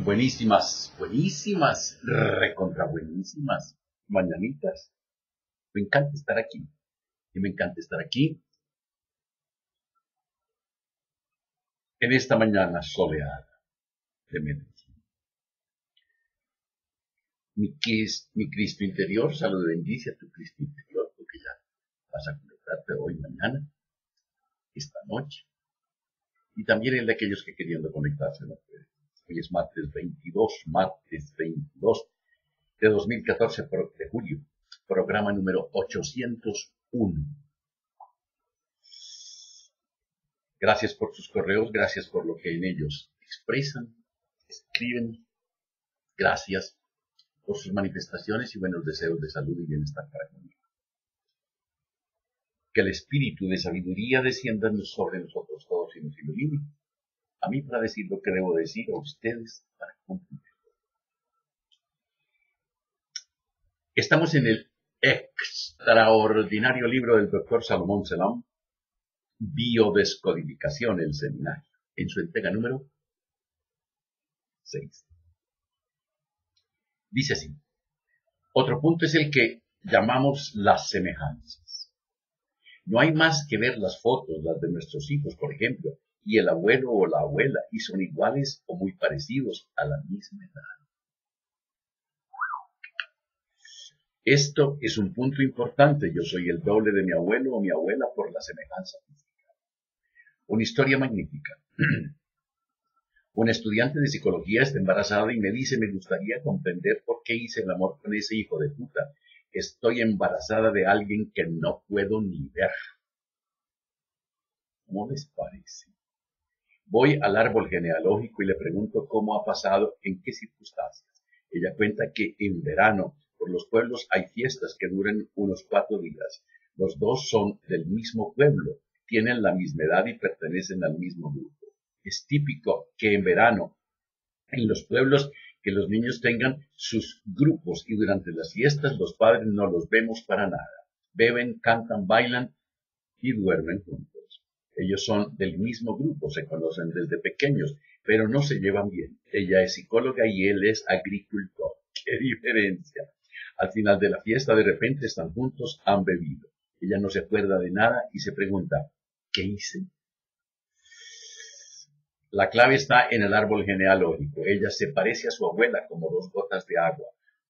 Buenísimas, buenísimas, recontra buenísimas mañanitas. Me encanta estar aquí. Y me encanta estar aquí en esta mañana soleada de Medellín. Mi Cristo interior, salud bendice a tu Cristo interior, porque ya vas a conectarte hoy, mañana, esta noche. Y también el de aquellos que queriendo conectarse no pueden. Hoy es martes 22 de 2014 de julio, programa número 801. Gracias por sus correos, gracias por lo que en ellos expresan, escriben, gracias por sus manifestaciones y buenos deseos de salud y bienestar para conmigo. Que el espíritu de sabiduría descienda sobre nosotros todos y nos ilumine. A mí para decir lo que debo decir, a ustedes para cumplir. Estamos en el extraordinario libro del doctor Salomón Selam, Biodescodificación, el seminario, en su entrega número 6. Dice así: otro punto es el que llamamos las semejanzas. No hay más que ver las fotos, las de nuestros hijos, por ejemplo, y el abuelo o la abuela, y son iguales o muy parecidos a la misma edad. Esto es un punto importante. Yo soy el doble de mi abuelo o mi abuela por la semejanza física. Una historia magnífica. Una estudiante de psicología está embarazada y me dice: me gustaría comprender por qué hice el amor con ese hijo de puta. Estoy embarazada de alguien que no puedo ni ver. ¿Cómo les parece? Voy al árbol genealógico y le pregunto cómo ha pasado, en qué circunstancias. Ella cuenta que en verano por los pueblos hay fiestas que duran unos 4 días. Los dos son del mismo pueblo, tienen la misma edad y pertenecen al mismo grupo. Es típico que en verano en los pueblos que los niños tengan sus grupos y durante las fiestas los padres no los vemos para nada. Beben, cantan, bailan y duermen juntos. Ellos son del mismo grupo, se conocen desde pequeños, pero no se llevan bien. Ella es psicóloga y él es agricultor. ¡Qué diferencia! Al final de la fiesta, de repente están juntos, han bebido. Ella no se acuerda de nada y se pregunta: ¿qué hice? La clave está en el árbol genealógico. Ella se parece a su abuela como 2 gotas de agua.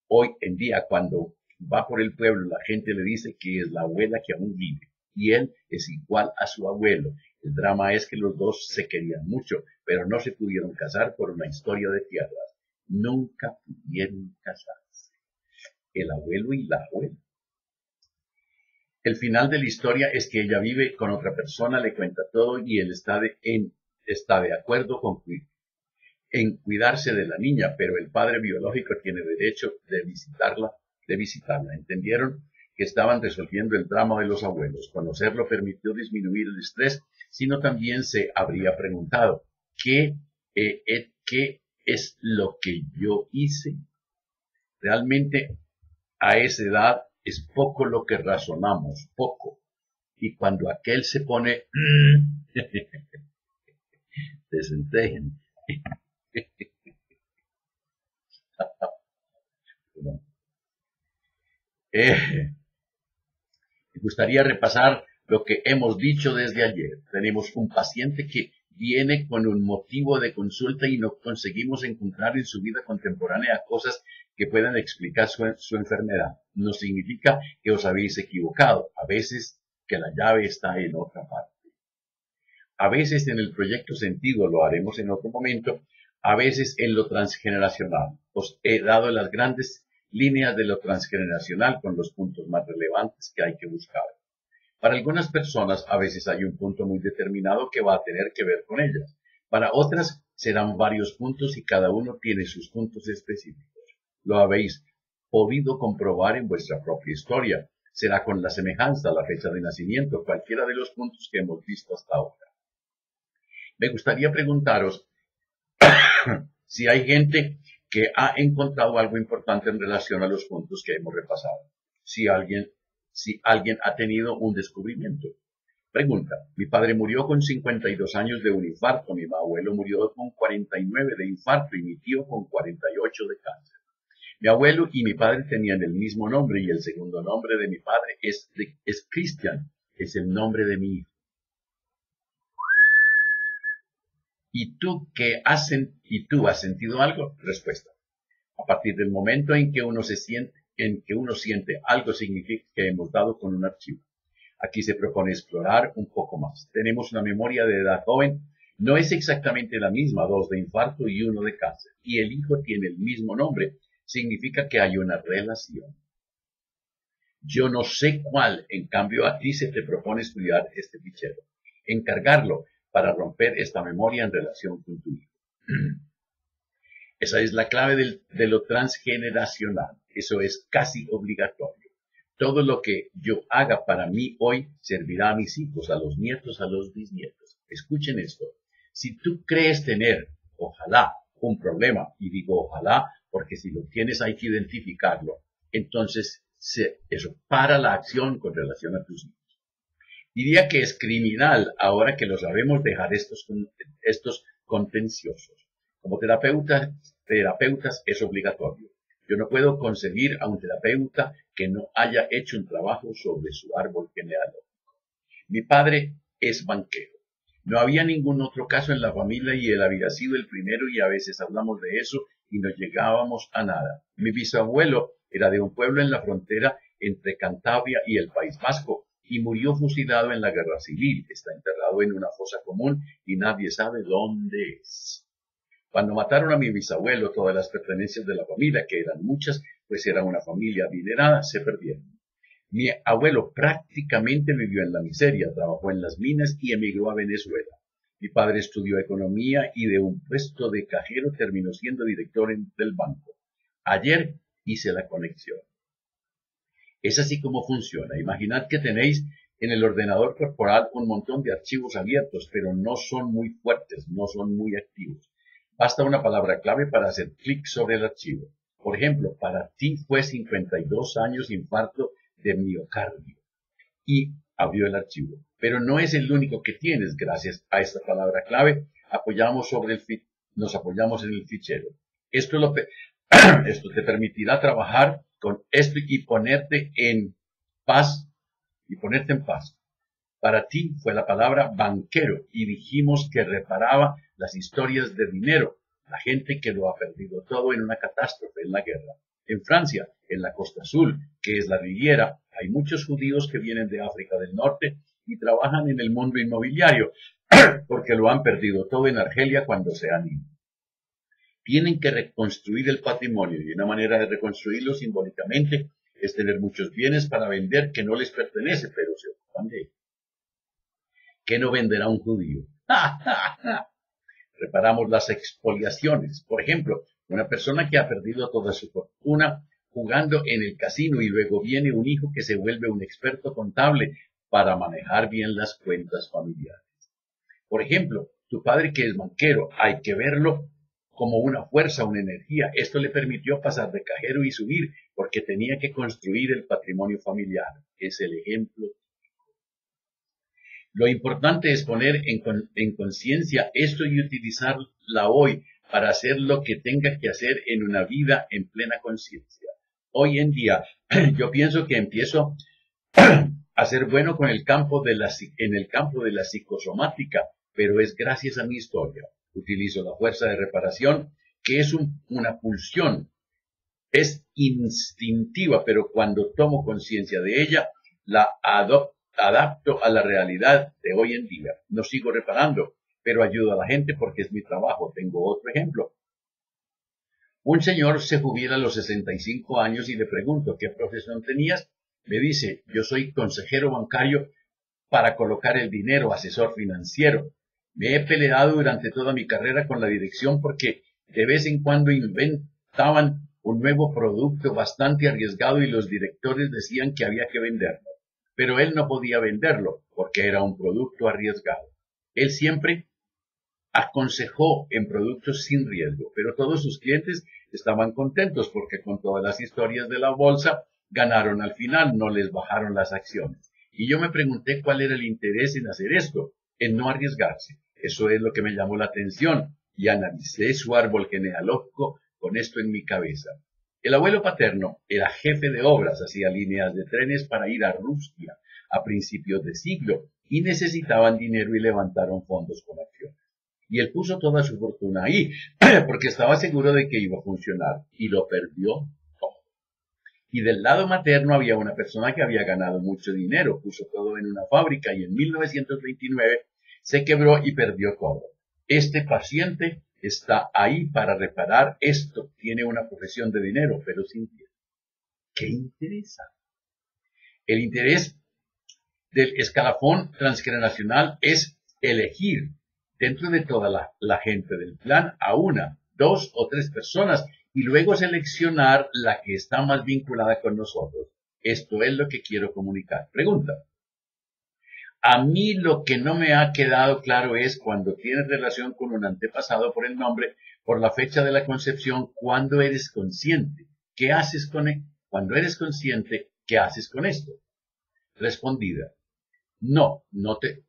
Hoy en día, cuando va por el pueblo, la gente le dice que es la abuela que aún vive. Y él es igual a su abuelo. El drama es que los dos se querían mucho, pero no se pudieron casar por una historia de tierras. Nunca pudieron casarse. El abuelo y la abuela. El final de la historia es que ella vive con otra persona, le cuenta todo y él está de acuerdo en cuidarse de la niña, pero el padre biológico tiene derecho de visitarla. Entendieron que estaban resolviendo el drama de los abuelos. Conocerlo permitió disminuir el estrés, sino también se habría preguntado: ¿qué es lo que yo hice? Realmente a esa edad es poco lo que razonamos, poco. Y cuando aquel se pone desentejen. Me gustaría repasar lo que hemos dicho desde ayer. Tenemos un paciente que viene con un motivo de consulta y no conseguimos encontrar en su vida contemporánea cosas que puedan explicar su enfermedad. No significa que os habéis equivocado. A veces que la llave está en otra parte. A veces en el proyecto sentido, lo haremos en otro momento, a veces en lo transgeneracional. Os he dado las grandes líneas de lo transgeneracional con los puntos más relevantes que hay que buscar. Para algunas personas a veces hay un punto muy determinado que va a tener que ver con ellas. Para otras serán varios puntos y cada uno tiene sus puntos específicos. Lo habéis podido comprobar en vuestra propia historia. Será con la semejanza, la fecha de nacimiento, cualquiera de los puntos que hemos visto hasta ahora. Me gustaría preguntaros si hay gente que ha encontrado algo importante en relación a los puntos que hemos repasado. Si alguien ha tenido un descubrimiento. Pregunta. Mi padre murió con 52 años de un infarto, mi abuelo murió con 49 de infarto y mi tío con 48 de cáncer. Mi abuelo y mi padre tenían el mismo nombre y el segundo nombre de mi padre es Christian, es el nombre de mi hijo. ¿Y tú has sentido algo? Respuesta. A partir del momento en que uno siente algo, significa que hemos dado con un archivo. Aquí se propone explorar un poco más. Tenemos una memoria de edad joven, no es exactamente la misma, 2 de infarto y 1 de cáncer, y el hijo tiene el mismo nombre, significa que hay una relación. Yo no sé cuál, en cambio a ti se te propone estudiar este fichero, encargarlo para romper esta memoria en relación con tu hijo. Esa es la clave de lo transgeneracional, eso es casi obligatorio. Todo lo que yo haga para mí hoy servirá a mis hijos, a los nietos, a los bisnietos. Escuchen esto. Si tú crees tener, ojalá, un problema, y digo ojalá, porque si lo tienes hay que identificarlo, entonces eso para la acción con relación a tus hijos. Diría que es criminal, ahora que lo sabemos, dejar estos contenciosos. Como terapeutas es obligatorio. Yo no puedo concebir a un terapeuta que no haya hecho un trabajo sobre su árbol genealógico. Mi padre es banquero. No había ningún otro caso en la familia y él había sido el primero y a veces hablamos de eso y no llegábamos a nada. Mi bisabuelo era de un pueblo en la frontera entre Cantabria y el País Vasco y murió fusilado en la guerra civil. Está enterrado en una fosa común y nadie sabe dónde es. Cuando mataron a mi bisabuelo, todas las pertenencias de la familia, que eran muchas, pues era una familia adinerada, se perdieron. Mi abuelo prácticamente vivió en la miseria, trabajó en las minas y emigró a Venezuela. Mi padre estudió economía y de un puesto de cajero terminó siendo director del banco. Ayer hice la conexión. Es así como funciona. Imaginad que tenéis en el ordenador corporal un montón de archivos abiertos, pero no son muy fuertes, no son muy activos. Basta una palabra clave para hacer clic sobre el archivo. Por ejemplo, para ti fue 52 años infarto de miocardio. Y abrió el archivo. Pero no es el único que tienes. Gracias a esta palabra clave, nos apoyamos en el fichero. Esto te permitirá trabajar con esto y ponerte en paz. Para ti fue la palabra banquero y dijimos que reparaba las historias de dinero, la gente que lo ha perdido todo en una catástrofe en la guerra. En Francia, en la Costa Azul, que es la Riviera, hay muchos judíos que vienen de África del Norte y trabajan en el mundo inmobiliario, porque lo han perdido todo en Argelia cuando se han ido. Tienen que reconstruir el patrimonio y una manera de reconstruirlo simbólicamente es tener muchos bienes para vender que no les pertenece, pero se ocupan de ellos. ¿Qué no venderá un judío? Reparamos las expoliaciones. Por ejemplo, una persona que ha perdido toda su fortuna jugando en el casino y luego viene un hijo que se vuelve un experto contable para manejar bien las cuentas familiares. Por ejemplo, tu padre que es banquero, hay que verlo como una fuerza, una energía. Esto le permitió pasar de cajero y subir porque tenía que construir el patrimonio familiar. Es el ejemplo. Lo importante es poner en conciencia esto y utilizarla hoy para hacer lo que tenga que hacer en una vida en plena conciencia. Hoy en día, yo pienso que empiezo a ser bueno en el campo de la psicosomática, pero es gracias a mi historia. Utilizo la fuerza de reparación, que es una pulsión. Es instintiva, pero cuando tomo conciencia de ella, la adapto a la realidad de hoy en día. No sigo reparando, pero ayudo a la gente porque es mi trabajo. Tengo otro ejemplo. Un señor se jubila a los 65 años y le pregunto, ¿qué profesión tenías? Me dice, yo soy consejero bancario para colocar el dinero, asesor financiero. Me he peleado durante toda mi carrera con la dirección porque de vez en cuando inventaban un nuevo producto bastante arriesgado y los directores decían que había que venderlo. Pero él no podía venderlo porque era un producto arriesgado. Él siempre aconsejó en productos sin riesgo, pero todos sus clientes estaban contentos porque con todas las historias de la bolsa ganaron al final, no les bajaron las acciones. Y yo me pregunté cuál era el interés en hacer esto, en no arriesgarse. Eso es lo que me llamó la atención y analicé su árbol genealógico con esto en mi cabeza. El abuelo paterno era jefe de obras, hacía líneas de trenes para ir a Rusia a principios de siglo y necesitaban dinero y levantaron fondos con acciones. Y él puso toda su fortuna ahí porque estaba seguro de que iba a funcionar y lo perdió todo. Y del lado materno había una persona que había ganado mucho dinero, puso todo en una fábrica y en 1929 se quebró y perdió todo. Este paciente está ahí para reparar esto, tiene una profesión de dinero, pero sin tiempo. ¿Qué interesa? El interés del escalafón transgeneracional es elegir dentro de toda la gente del clan a una, dos o tres personas y luego seleccionar la que está más vinculada con nosotros. Esto es lo que quiero comunicar. Pregunta. A mí lo que no me ha quedado claro es cuando tienes relación con un antepasado por el nombre, por la fecha de la concepción, cuando eres consciente. ¿Qué haces con él? Cuando eres consciente, ¿qué haces con esto? Respondida. No, te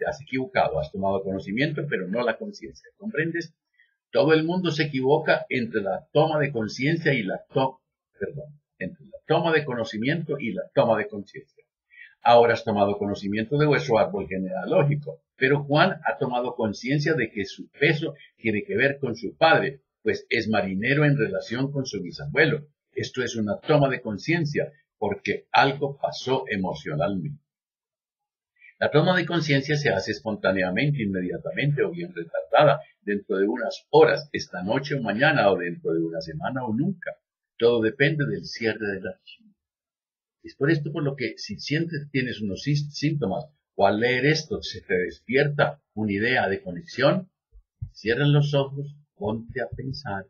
has equivocado, has tomado conocimiento, pero no la conciencia. ¿Comprendes? Todo el mundo se equivoca entre la toma de conciencia y entre la toma de conocimiento y la toma de conciencia. Ahora has tomado conocimiento de vuestro árbol genealógico, pero Juan ha tomado conciencia de que su peso tiene que ver con su padre, pues es marinero en relación con su bisabuelo. Esto es una toma de conciencia, porque algo pasó emocionalmente. La toma de conciencia se hace espontáneamente, inmediatamente o bien retardada, dentro de unas horas, esta noche o mañana, o dentro de una semana o nunca. Todo depende del cierre del archivo. Es por esto por lo que si sientes que tienes unos síntomas o al leer esto se te despierta una idea de conexión, cierra los ojos, ponte a pensar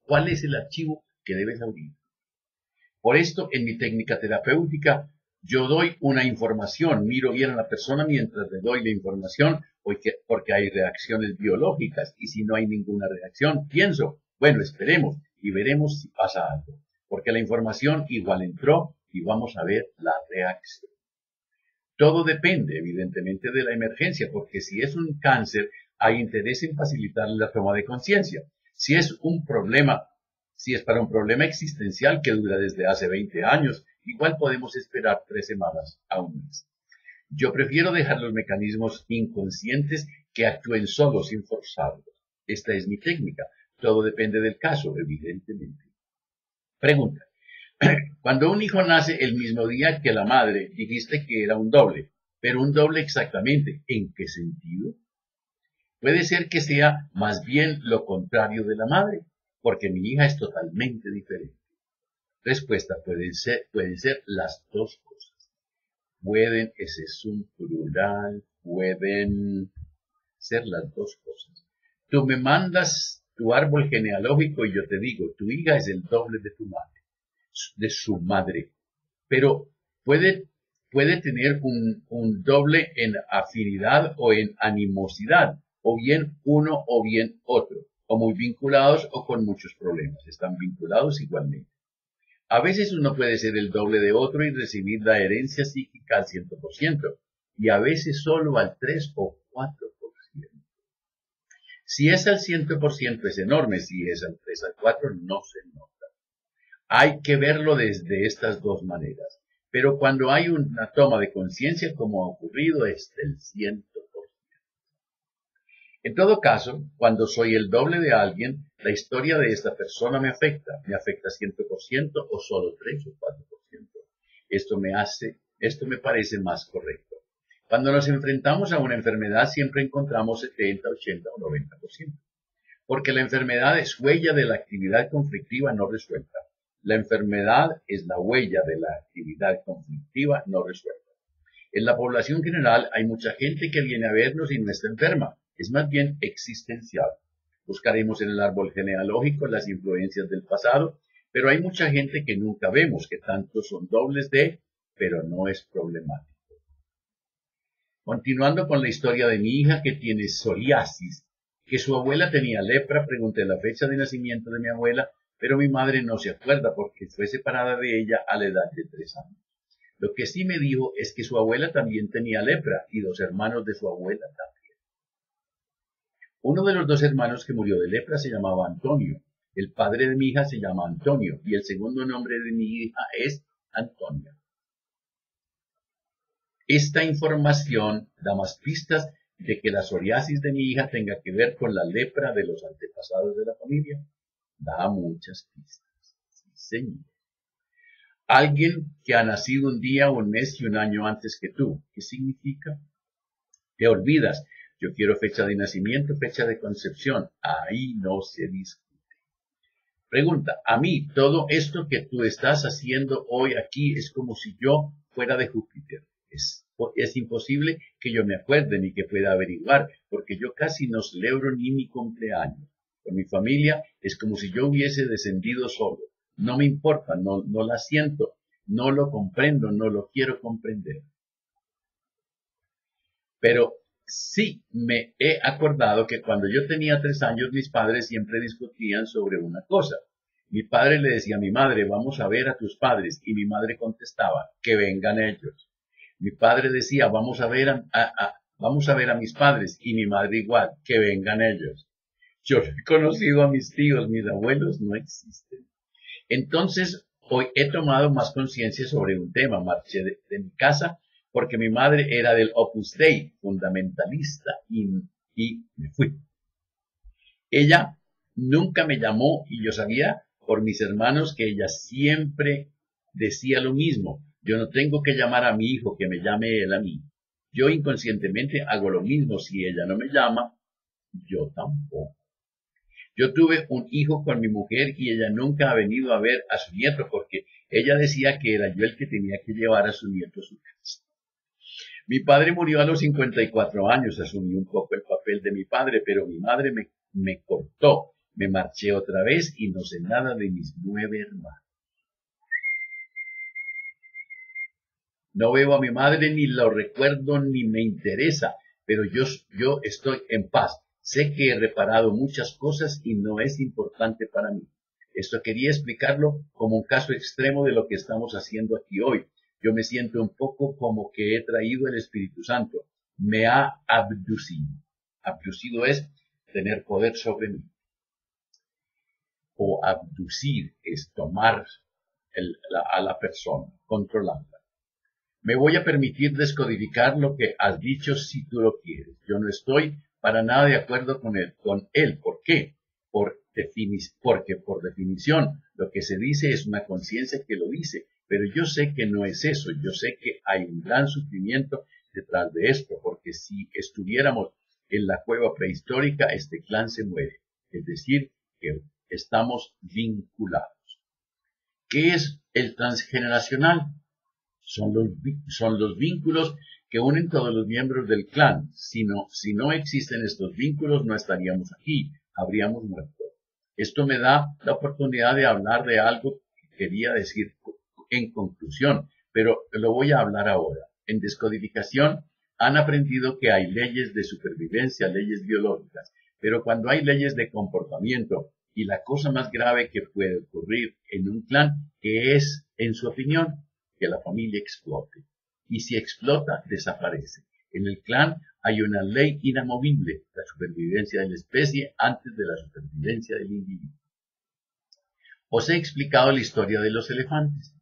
cuál es el archivo que debes abrir. Por esto, en mi técnica terapéutica, yo doy una información, miro bien a la persona mientras le doy la información, porque hay reacciones biológicas, y si no hay ninguna reacción, pienso, bueno, esperemos y veremos si pasa algo, porque la información igual entró y vamos a ver la reacción. Todo depende, evidentemente, de la emergencia, porque si es un cáncer, hay interés en facilitarle la toma de conciencia. Si es para un problema existencial que dura desde hace 20 años, igual podemos esperar 3 semanas a un mes. Yo prefiero dejar los mecanismos inconscientes que actúen solos sin forzarlos. Esta es mi técnica. Todo depende del caso, evidentemente. Pregunta. Cuando un hijo nace el mismo día que la madre, dijiste que era un doble, pero un doble exactamente, ¿en qué sentido? Puede ser que sea más bien lo contrario de la madre, porque mi hija es totalmente diferente. Respuesta, pueden ser las dos cosas. Ese es un plural, pueden ser las dos cosas. Tú me mandas tu árbol genealógico y yo te digo, tu hija es el doble de tu madre, de su madre, pero puede tener un doble en afinidad o en animosidad, o bien uno o bien otro, o muy vinculados o con muchos problemas, están vinculados igualmente. A veces uno puede ser el doble de otro y recibir la herencia psíquica al 100%, y a veces solo al 3 o 4%. Si es al 100% es enorme, si es al 3 al 4 no se nota. Hay que verlo desde estas dos maneras, pero cuando hay una toma de conciencia como ha ocurrido es del 100%. En todo caso, cuando soy el doble de alguien, la historia de esta persona me afecta 100% o solo 3 o 4%. Esto me parece más correcto. Cuando nos enfrentamos a una enfermedad siempre encontramos 70, 80 o 90%, porque la enfermedad es huella de la actividad conflictiva no resuelta. La enfermedad es la huella de la actividad conflictiva no resuelta. En la población general hay mucha gente que viene a vernos y no está enferma. Es más bien existencial. Buscaremos en el árbol genealógico las influencias del pasado, pero hay mucha gente que nunca vemos, que tanto son dobles de, pero no es problemático. Continuando con la historia de mi hija que tiene psoriasis, que su abuela tenía lepra, pregunté la fecha de nacimiento de mi abuela, pero mi madre no se acuerda porque fue separada de ella a la edad de 3 años. Lo que sí me dijo es que su abuela también tenía lepra y 2 hermanos de su abuela también. Uno de los 2 hermanos que murió de lepra se llamaba Antonio. El padre de mi hija se llama Antonio y el segundo nombre de mi hija es Antonia. Esta información da más pistas de que la psoriasis de mi hija tenga que ver con la lepra de los antepasados de la familia. Da muchas pistas. Sí, señor. Alguien que ha nacido un día, un mes y un año antes que tú. ¿Qué significa? Te olvidas. Yo quiero fecha de nacimiento, fecha de concepción. Ahí no se discute. Pregunta, a mí, todo esto que tú estás haciendo hoy aquí es como si yo fuera de Júpiter. Es imposible que yo me acuerde ni que pueda averiguar, porque yo casi no celebro ni mi cumpleaños. Con mi familia es como si yo hubiese descendido solo. No me importa, no la siento, no lo comprendo, no lo quiero comprender. Pero sí me he acordado que cuando yo tenía 3 años, mis padres siempre discutían sobre una cosa. Mi padre le decía a mi madre, vamos a ver a tus padres, y mi madre contestaba, que vengan ellos. Mi padre decía, vamos a ver a mis padres, y mi madre igual, que vengan ellos. Yo he conocido a mis tíos, mis abuelos no existen. Entonces, hoy he tomado más conciencia sobre un tema. Marché de mi casa porque mi madre era del Opus Dei, fundamentalista, y me fui. Ella nunca me llamó y yo sabía por mis hermanos que ella siempre decía lo mismo. Yo no tengo que llamar a mi hijo, que me llame él a mí. Yo inconscientemente hago lo mismo. Si ella no me llama, yo tampoco. Yo tuve un hijo con mi mujer y ella nunca ha venido a ver a su nieto porque ella decía que era yo el que tenía que llevar a su nieto a su casa. Mi padre murió a los 54 años, asumí un poco el papel de mi padre, pero mi madre me cortó, me marché otra vez y no sé nada de mis 9 hermanos. No veo a mi madre, ni lo recuerdo, ni me interesa, pero yo estoy en paz. Sé que he reparado muchas cosas y no es importante para mí. Esto quería explicarlo como un caso extremo de lo que estamos haciendo aquí hoy. Yo me siento un poco como que he traído el Espíritu Santo. Me ha abducido. Abducido es tener poder sobre mí. O abducir es tomar a la persona, controlarla. Me voy a permitir descodificar lo que has dicho si tú lo quieres. Yo no estoy para nada de acuerdo con él. ¿Por qué? Porque por definición lo que se dice es una conciencia que lo dice, pero yo sé que no es eso. Yo sé que hay un gran sufrimiento detrás de esto, porque si estuviéramos en la cueva prehistórica, este clan se muere. Es decir, que estamos vinculados. ¿Qué es el transgeneracional? Son los vínculos que unen todos los miembros del clan. Si no existen estos vínculos, no estaríamos aquí, habríamos muerto. Esto me da la oportunidad de hablar de algo que quería decir en conclusión, pero lo voy a hablar ahora. En descodificación han aprendido que hay leyes de supervivencia, leyes biológicas, pero cuando hay leyes de comportamiento y la cosa más grave que puede ocurrir en un clan, que es, en su opinión, que la familia explote. Y si explota, desaparece. En el clan hay una ley inamovible, la supervivencia de la especie antes de la supervivencia del individuo. Os he explicado la historia de los elefantes.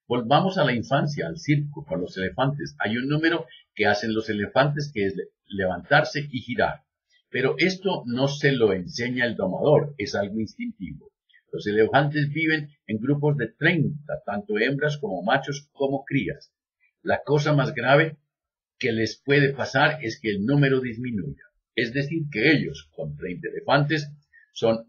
Volvamos a la infancia, al circo, con los elefantes. Hay un número que hacen los elefantes que es levantarse y girar. Pero esto no se lo enseña el domador, es algo instintivo. Los elefantes viven en grupos de 30, tanto hembras como machos como crías. La cosa más grave que les puede pasar es que el número disminuya. Es decir, que ellos, con 30 elefantes, son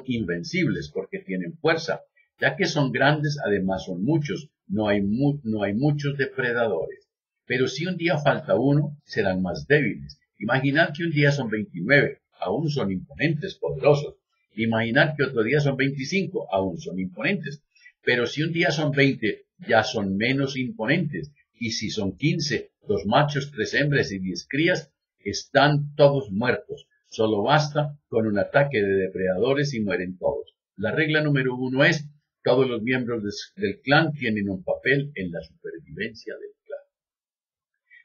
invencibles porque tienen fuerza. Ya que son grandes, además son muchos, no hay muchos depredadores. Pero si un día falta uno, serán más débiles. Imaginad que un día son 29, aún son imponentes, poderosos. Imaginar que otro día son 25, aún son imponentes. Pero si un día son 20, ya son menos imponentes. Y si son 15, 2 machos, 3 hembras y 10 crías, están todos muertos. Solo basta con un ataque de depredadores y mueren todos. La regla número 1 es, Todos los miembros del clan tienen un papel en la supervivencia del clan.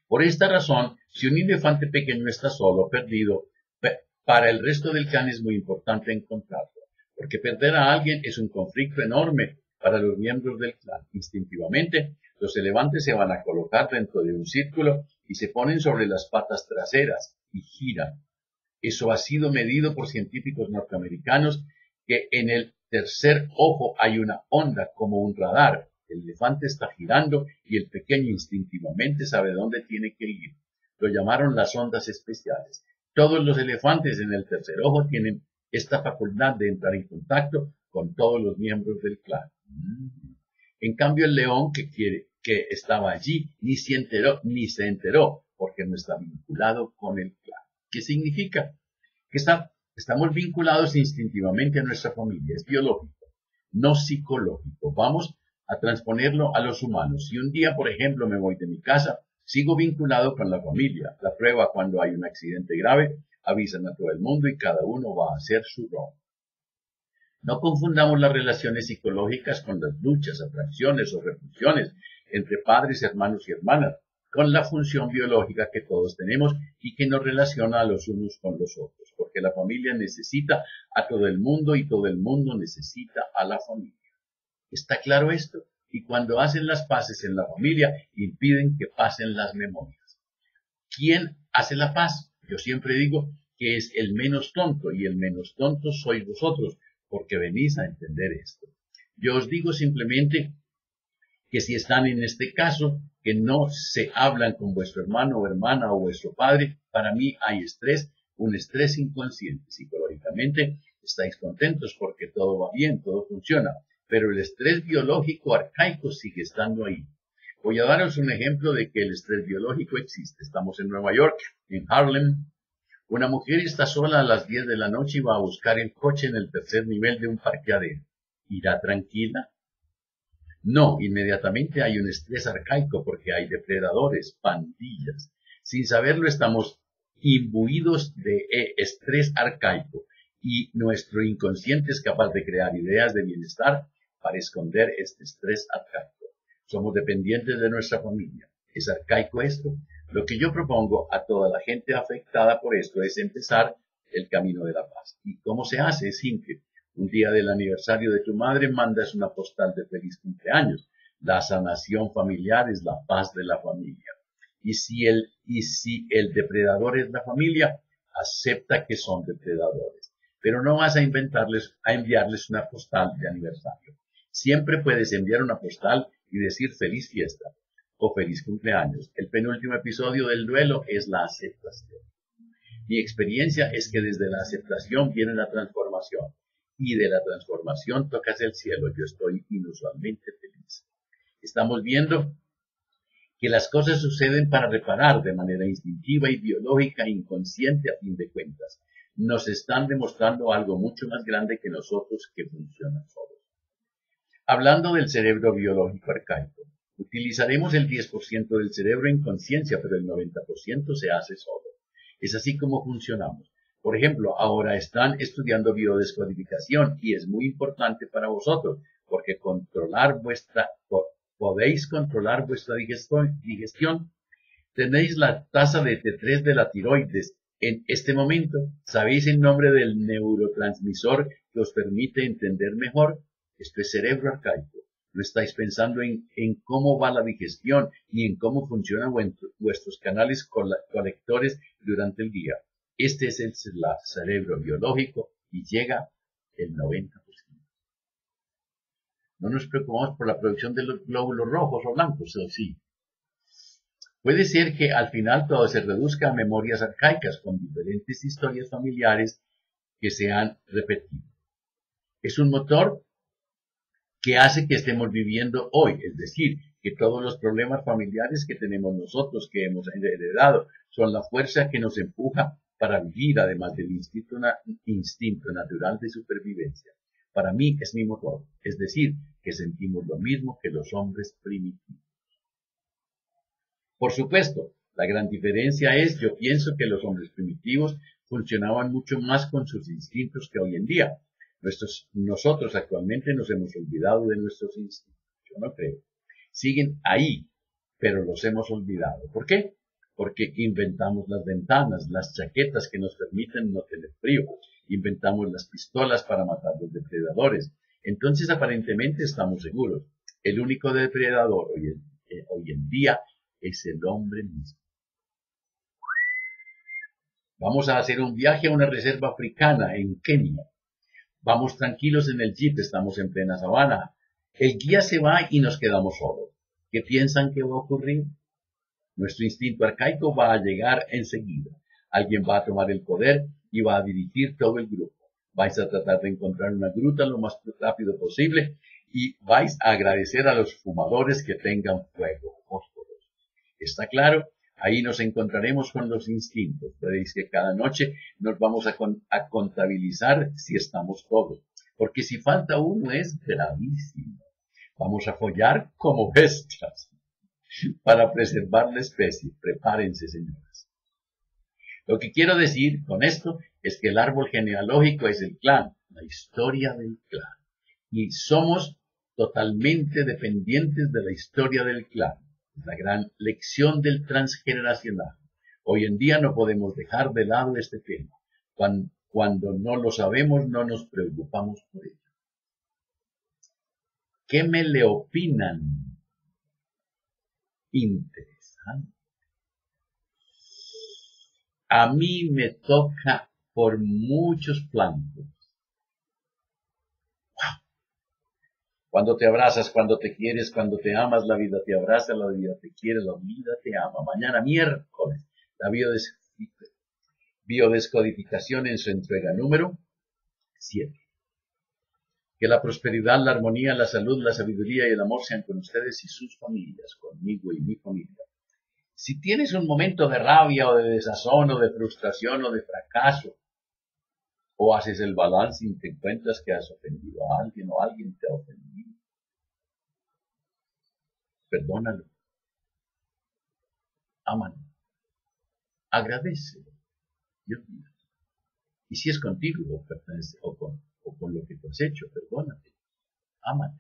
Por esta razón, si un elefante pequeño está solo o perdido, para el resto del clan es muy importante encontrarlo, porque perder a alguien es un conflicto enorme para los miembros del clan. Instintivamente, los elefantes se van a colocar dentro de un círculo y se ponen sobre las patas traseras y giran. Eso ha sido medido por científicos norteamericanos, que en el tercer ojo hay una onda como un radar. El elefante está girando y el pequeño instintivamente sabe dónde tiene que ir. Lo llamaron las ondas especiales. Todos los elefantes en el tercer ojo tienen esta facultad de entrar en contacto con todos los miembros del clan. En cambio, el león que estaba allí ni se enteró porque no está vinculado con el clan. ¿Qué significa? Que estamos vinculados instintivamente a nuestra familia. Es biológico, no psicológico. Vamos a transponerlo a los humanos. Si un día, por ejemplo, me voy de mi casa, sigo vinculado con la familia. La prueba: cuando hay un accidente grave, avisan a todo el mundo y cada uno va a hacer su rol. No confundamos las relaciones psicológicas con las luchas, atracciones o repulsiones entre padres, hermanos y hermanas, con la función biológica que todos tenemos y que nos relaciona a los unos con los otros, porque la familia necesita a todo el mundo y todo el mundo necesita a la familia. ¿Está claro esto? Y cuando hacen las paces en la familia, impiden que pasen las memorias. ¿Quién hace la paz? Yo siempre digo que es el menos tonto, y el menos tonto sois vosotros, porque venís a entender esto. Yo os digo simplemente que si están en este caso, que no se hablan con vuestro hermano o hermana o vuestro padre, para mí hay estrés, un estrés inconsciente. Psicológicamente estáis contentos porque todo va bien, todo funciona, pero el estrés biológico arcaico sigue estando ahí. Voy a daros un ejemplo de que el estrés biológico existe. Estamos en Nueva York, en Harlem. Una mujer está sola a las 10 de la noche y va a buscar el coche en el tercer nivel de un parqueadero. ¿Irá tranquila? No, inmediatamente hay un estrés arcaico porque hay depredadores, pandillas. Sin saberlo estamos imbuidos de estrés arcaico y nuestro inconsciente es capaz de crear ideas de bienestar para esconder este estrés arcaico. Somos dependientes de nuestra familia. ¿Es arcaico esto? Lo que yo propongo a toda la gente afectada por esto es empezar el camino de la paz. ¿Y cómo se hace? Es simple. Un día del aniversario de tu madre mandas una postal de feliz cumpleaños. La sanación familiar es la paz de la familia. Y si el depredador es la familia, acepta que son depredadores. Pero no vas a enviarles una postal de aniversario. Siempre puedes enviar una postal y decir feliz fiesta o feliz cumpleaños. El penúltimo episodio del duelo es la aceptación. Mi experiencia es que desde la aceptación viene la transformación. Y de la transformación tocas el cielo. Yo estoy inusualmente feliz. Estamos viendo que las cosas suceden para reparar de manera instintiva y biológica e inconsciente a fin de cuentas. Nos están demostrando algo mucho más grande que nosotros, que funciona solo. Hablando del cerebro biológico arcaico, utilizaremos el 10% del cerebro en conciencia, pero el 90% se hace solo. Es así como funcionamos. Por ejemplo, ahora están estudiando biodescodificación y es muy importante para vosotros porque podéis controlar vuestra digestión. Tenéis la tasa de T3 de la tiroides en este momento. ¿Sabéis el nombre del neurotransmisor que os permite entender mejor? Esto es cerebro arcaico. No estáis pensando en cómo va la digestión ni en cómo funcionan vuestros canales colectores durante el día. Este es el cerebro biológico y llega el 90%. No nos preocupamos por la producción de los glóbulos rojos o blancos, sí. Puede ser que al final todo se reduzca a memorias arcaicas con diferentes historias familiares que se han repetido. Es un motor que hace que estemos viviendo hoy, es decir, que todos los problemas familiares que tenemos nosotros, que hemos heredado, son la fuerza que nos empuja para vivir, además del instinto natural de supervivencia. Para mí es mi motor, es decir, que sentimos lo mismo que los hombres primitivos. Por supuesto, la gran diferencia es, yo pienso que los hombres primitivos funcionaban mucho más con sus instintos que hoy en día. Nosotros actualmente nos hemos olvidado de nuestros instintos. Yo no creo. Siguen ahí, pero los hemos olvidado. ¿Por qué? Porque inventamos las ventanas, las chaquetas que nos permiten no tener frío. Inventamos las pistolas para matar a los depredadores. Entonces, aparentemente, estamos seguros. El único depredador hoy en día es el hombre mismo. Vamos a hacer un viaje a una reserva africana en Kenia. Vamos tranquilos en el jeep, estamos en plena sabana. El guía se va y nos quedamos solos. ¿Qué piensan que va a ocurrir? Nuestro instinto arcaico va a llegar enseguida. Alguien va a tomar el poder y va a dirigir todo el grupo. Vais a tratar de encontrar una gruta lo más rápido posible y vais a agradecer a los fumadores que tengan fuego, fósforos. ¿Está claro? Ahí nos encontraremos con los instintos. Veréis que cada noche nos vamos a contabilizar si estamos todos. Porque si falta uno es gravísimo. Vamos a follar como bestias para preservar la especie. Prepárense, señoras. Lo que quiero decir con esto es que el árbol genealógico es el clan, la historia del clan. Y somos totalmente dependientes de la historia del clan. La gran lección del transgeneracional. Hoy en día no podemos dejar de lado este tema. Cuando no lo sabemos, no nos preocupamos por ello. ¿Qué me le opinan? Interesante. A mí me toca por muchos flancos. ¡Wow! Cuando te abrazas, cuando te quieres, cuando te amas, la vida te abraza, la vida te quiere, la vida te ama. Mañana miércoles, la biodescodificación en su entrega número 7. Que la prosperidad, la armonía, la salud, la sabiduría y el amor sean con ustedes y sus familias, conmigo y mi familia. Si tienes un momento de rabia o de desazón o de frustración o de fracaso, o haces el balance y te encuentras que has ofendido a alguien o alguien te ha ofendido, perdónalo, ámalo, agradécelo, Dios mío. Y si es contigo o con lo que tú has hecho, perdónate, ámate,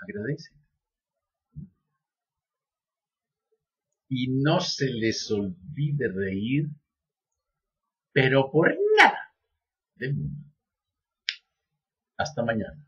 agradece. Y no se les olvide reír, pero por nada del mundo. Hasta mañana.